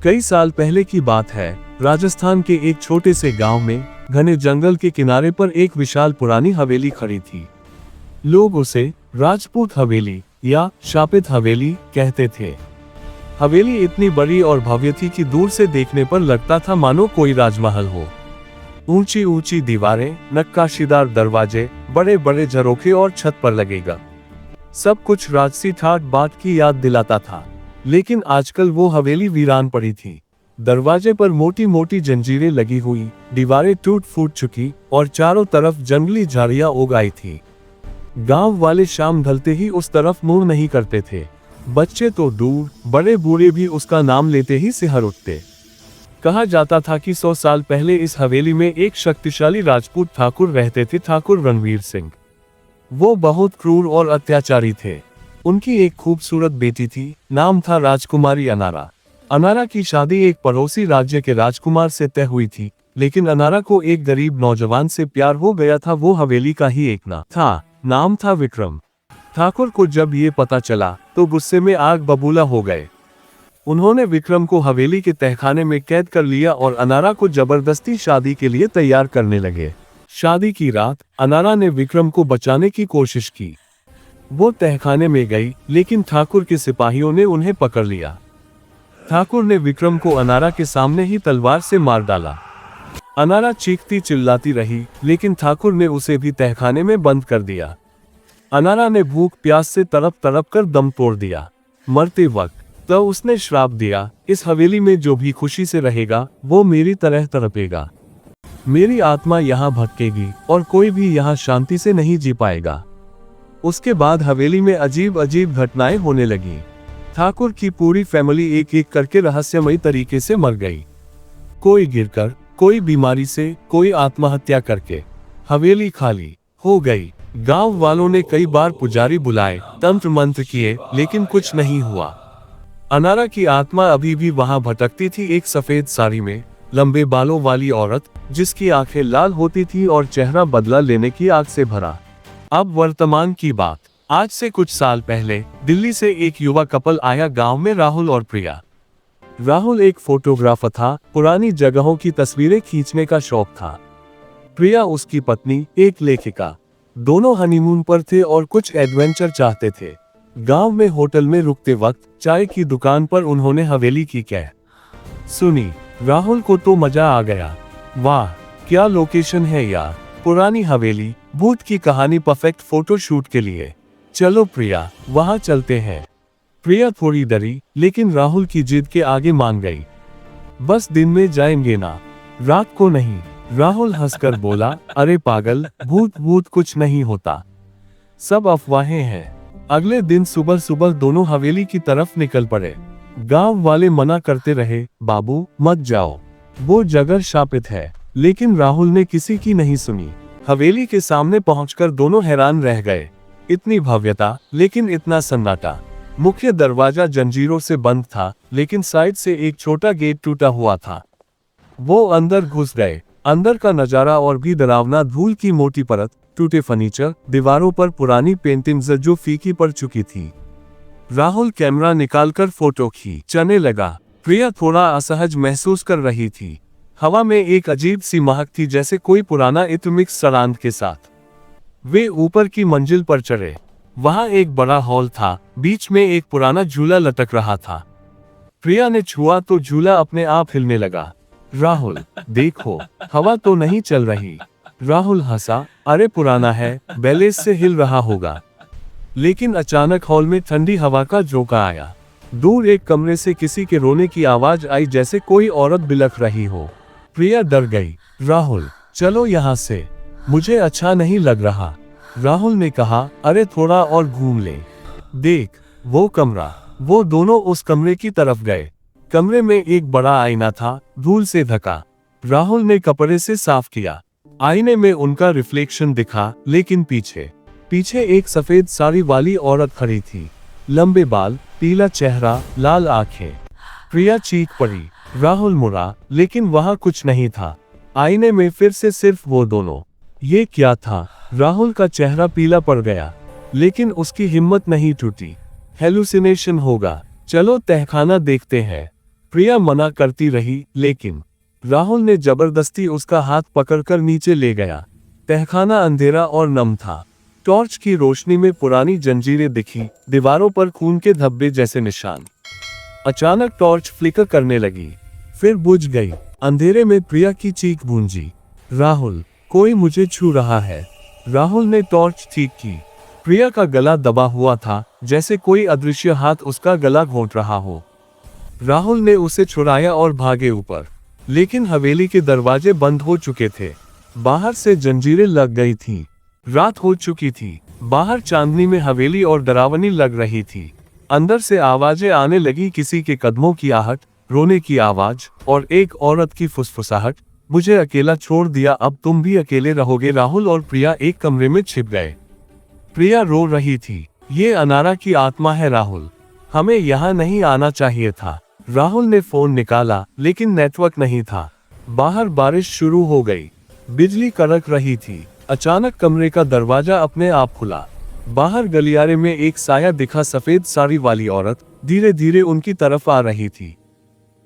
कई साल पहले की बात है। राजस्थान के एक छोटे से गांव में घने जंगल के किनारे पर एक विशाल पुरानी हवेली खड़ी थी। लोग उसे राजपूत हवेली या शापित हवेली कहते थे। हवेली इतनी बड़ी और भव्य थी कि दूर से देखने पर लगता था मानो कोई राजमहल हो। ऊंची ऊंची दीवारें, नक्काशीदार दरवाजे, बड़े बड़े झरोखे और छत पर लगेगा सब कुछ राजसी ठाट बाट की याद दिलाता था। लेकिन आजकल वो हवेली वीरान पड़ी थी। दरवाजे पर मोटी मोटी जंजीरें लगी हुई, दीवारें टूट फूट चुकी और चारों तरफ जंगली झाड़ियां उग आई थी। गांव वाले शाम ढलते ही उस तरफ मुंह नहीं करते थे। बच्चे तो दूर, बड़े बूढ़े भी उसका नाम लेते ही सिहर उठते। कहा जाता था कि 100 साल पहले इस हवेली में एक शक्तिशाली राजपूत ठाकुर रहते थे, ठाकुर रणवीर सिंह। वो बहुत क्रूर और अत्याचारी थे। उनकी एक खूबसूरत बेटी थी, नाम था राजकुमारी अनारा। अनारा की शादी एक पड़ोसी राज्य के राजकुमार से तय हुई थी, लेकिन अनारा को एक गरीब नौजवान से प्यार हो गया था। वो हवेली का ही एक नाम था विक्रम। ठाकुर को जब ये पता चला तो गुस्से में आग बबूला हो गए। उन्होंने विक्रम को हवेली के तहखाने में कैद कर लिया और अनारा को जबरदस्ती शादी के लिए तैयार करने लगे। शादी की रात अनारा ने विक्रम को बचाने की कोशिश की। वो तहखाने में गई, लेकिन ठाकुर के सिपाहियों ने उन्हें पकड़ लिया। ठाकुर ने विक्रम को अनारा के सामने ही तलवार से मार डाला। अनारा चीखती चिल्लाती रही, लेकिन ठाकुर ने उसे भी तहखाने में बंद कर दिया। अनारा ने भूख प्यास से तड़प तड़प कर दम तोड़ दिया। मरते वक्त तो उसने श्राप दिया, इस हवेली में जो भी खुशी से रहेगा वो मेरी तरह तड़पेगा। मेरी आत्मा यहाँ भटकेगी और कोई भी यहाँ शांति से नहीं जी पाएगा। उसके बाद हवेली में अजीब अजीब घटनाएं होने लगी। ठाकुर की पूरी फैमिली एक एक करके रहस्यमयी तरीके से मर गई। कोई गिरकर, कोई बीमारी से, कोई आत्महत्या करके। हवेली खाली हो गई। गांव वालों ने कई बार पुजारी बुलाए, तंत्र मंत्र किए, लेकिन कुछ नहीं हुआ। अनारा की आत्मा अभी भी वहां भटकती थी। एक सफेद साड़ी में लंबे बालों वाली औरत, जिसकी आंखें लाल होती थी और चेहरा बदला लेने की आग से भरा। अब वर्तमान की बात। आज से कुछ साल पहले दिल्ली से एक युवा कपल आया गांव में, राहुल और प्रिया। राहुल एक फोटोग्राफर था, पुरानी जगहों की तस्वीरें खींचने का शौक था। प्रिया उसकी पत्नी, एक लेखिका। दोनों हनीमून पर थे और कुछ एडवेंचर चाहते थे। गांव में होटल में रुकते वक्त चाय की दुकान पर उन्होंने हवेली की कह सुनी। राहुल को तो मजा आ गया। वाह, क्या लोकेशन है यार, पुरानी हवेली, भूत की कहानी, परफेक्ट फोटो शूट के लिए। चलो प्रिया, वहां चलते हैं। प्रिया थोड़ी डरी, लेकिन राहुल की जिद के आगे मान गई। बस दिन में जाएंगे ना, रात को नहीं। राहुल हंसकर बोला, अरे पागल, भूत भूत कुछ नहीं होता, सब अफवाहें हैं। अगले दिन सुबह सुबह दोनों हवेली की तरफ निकल पड़े। गांव वाले मना करते रहे, बाबू मत जाओ, वो जगह शापित है। लेकिन राहुल ने किसी की नहीं सुनी। हवेली के सामने पहुंचकर दोनों हैरान रह गए। इतनी भव्यता, लेकिन इतना सन्नाटा। मुख्य दरवाजा जंजीरों से बंद था, लेकिन साइड से एक छोटा गेट टूटा हुआ था। वो अंदर घुस गए। अंदर का नजारा और भी डरावना। धूल की मोटी परत, टूटे फर्नीचर, दीवारों पर पुरानी पेंटिंग्स जो फीकी पड़ चुकी थी। राहुल कैमरा निकालकर फोटो खींचने लगा। प्रिया थोड़ा असहज महसूस कर रही थी। हवा में एक अजीब सी महक थी, जैसे कोई पुराना इत्र मिक्स सरांध के साथ। वे ऊपर की मंजिल पर चढ़े। वहां एक बड़ा हॉल था, बीच में एक पुराना झूला लटक रहा था। प्रिया ने छुआ तो झूला अपने आप हिलने लगा। राहुल, देखो, हवा तो नहीं चल रही। राहुल हंसा, अरे पुराना है, बैलेंस से हिल रहा होगा। लेकिन अचानक हॉल में ठंडी हवा का झोंका आया। दूर एक कमरे से किसी के रोने की आवाज आई, जैसे कोई औरत बिलख रही हो। प्रिया डर गई। राहुल, चलो यहाँ से, मुझे अच्छा नहीं लग रहा। राहुल ने कहा, अरे थोड़ा और घूम ले, देख वो कमरा। वो दोनों उस कमरे की तरफ गए। कमरे में एक बड़ा आईना था, धूल से ढका। राहुल ने कपड़े से साफ किया। आईने में उनका रिफ्लेक्शन दिखा, लेकिन पीछे एक सफेद साड़ी वाली औरत खड़ी थी। लंबे बाल, पीला चेहरा, लाल आंखें। प्रिया चीख पड़ी। राहुल मुड़ा, लेकिन वहां कुछ नहीं था। आईने में फिर से सिर्फ वो दोनों। ये क्या था? राहुल का चेहरा पीला पड़ गया, लेकिन उसकी हिम्मत नहीं टूटी। हेलुसिनेशन होगा, चलो तहखाना देखते हैं। प्रिया मना करती रही, लेकिन राहुल ने जबरदस्ती उसका हाथ पकड़कर नीचे ले गया। तहखाना अंधेरा और नम था। टॉर्च की रोशनी में पुरानी जंजीरें दिखी, दीवारों पर खून के धब्बे जैसे निशान। अचानक टॉर्च फ्लिकर करने लगी, फिर बुझ गई। अंधेरे में प्रिया की चीख गूंजी, राहुल, कोई मुझे छू रहा है। राहुल ने टॉर्च ठीक की। प्रिया का गला दबा हुआ था, जैसे कोई अदृश्य हाथ उसका गला घोंट रहा हो। राहुल ने उसे छुड़ाया और भागे ऊपर, लेकिन हवेली के दरवाजे बंद हो चुके थे। बाहर से जंजीरें लग गई थीं। रात हो चुकी थी। बाहर चांदनी में हवेली और डरावनी लग रही थी। अंदर से आवाजें आने लगी, किसी के कदमों की आहट, रोने की आवाज और एक औरत की फुसफुसाहट। मुझे अकेला छोड़ दिया, अब तुम भी अकेले रहोगे। राहुल और प्रिया एक कमरे में छिप गए। प्रिया रो रही थी, ये अनारा की आत्मा है राहुल, हमें यहाँ नहीं आना चाहिए था। राहुल ने फोन निकाला, लेकिन नेटवर्क नहीं था। बाहर बारिश शुरू हो गई, बिजली कड़क रही थी। अचानक कमरे का दरवाजा अपने आप खुला। बाहर गलियारे में एक साया दिखा, सफेद साड़ी वाली औरत धीरे धीरे उनकी तरफ आ रही थी।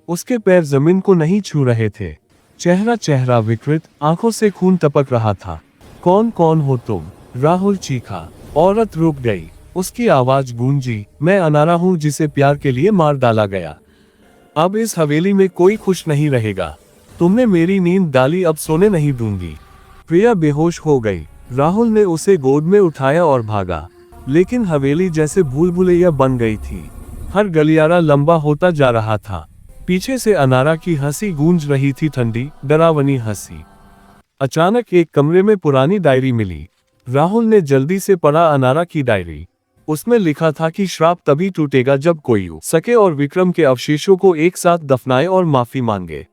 उसके पैर जमीन को नहीं छू रहे थे। चेहरा विकृत, आंखों से खून टपक रहा था। कौन कौन हो तुम? राहुल चीखा। औरत रुक गई। उसकी आवाज गूंजी, मैं अनारा हूं जिसे प्यार के लिए मार डाला गया। अब इस हवेली में कोई खुश नहीं रहेगा। तुमने मेरी नींद डाली, अब सोने नहीं दूंगी। प्रिया बेहोश हो गई। राहुल ने उसे गोद में उठाया और भागा, लेकिन हवेली जैसे भूल भुलैया बन गई थी। हर गलियारा लंबा होता जा रहा था। पीछे से अनारा की हंसी गूंज रही थी, ठंडी डरावनी हंसी। अचानक एक कमरे में पुरानी डायरी मिली। राहुल ने जल्दी से पढ़ा अनारा की डायरी। उसमें लिखा था कि श्राप तभी टूटेगा जब कोई सके और विक्रम के अवशेषों को एक साथ दफनाए और माफी मांगे।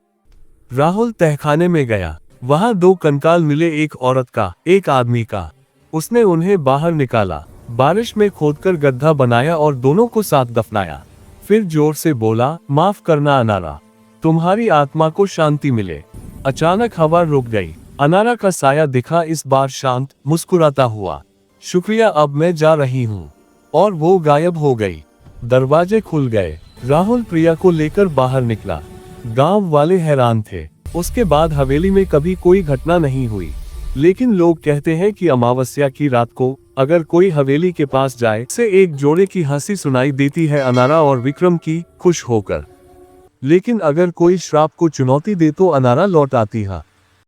राहुल तहखाने में गया। वहां दो कंकाल मिले, एक औरत का, एक आदमी का। उसने उन्हें बाहर निकाला, बारिश में खोदकर गड्ढा बनाया और दोनों को साथ दफनाया। फिर जोर से बोला, माफ करना अनारा, तुम्हारी आत्मा को शांति मिले। अचानक हवा रुक गई। अनारा का साया दिखा, इस बार शांत, मुस्कुराता हुआ। शुक्रिया, अब मैं जा रही हूँ। और वो गायब हो गई। दरवाजे खुल गए। राहुल प्रिया को लेकर बाहर निकला। गांव वाले हैरान थे। उसके बाद हवेली में कभी कोई घटना नहीं हुई, लेकिन लोग कहते हैं कि अमावस्या की रात को अगर कोई हवेली के पास जाए से एक जोड़े की हंसी सुनाई देती है, अनारा और विक्रम की, खुश होकर। लेकिन अगर कोई श्राप को चुनौती दे तो अनारा लौट आती है।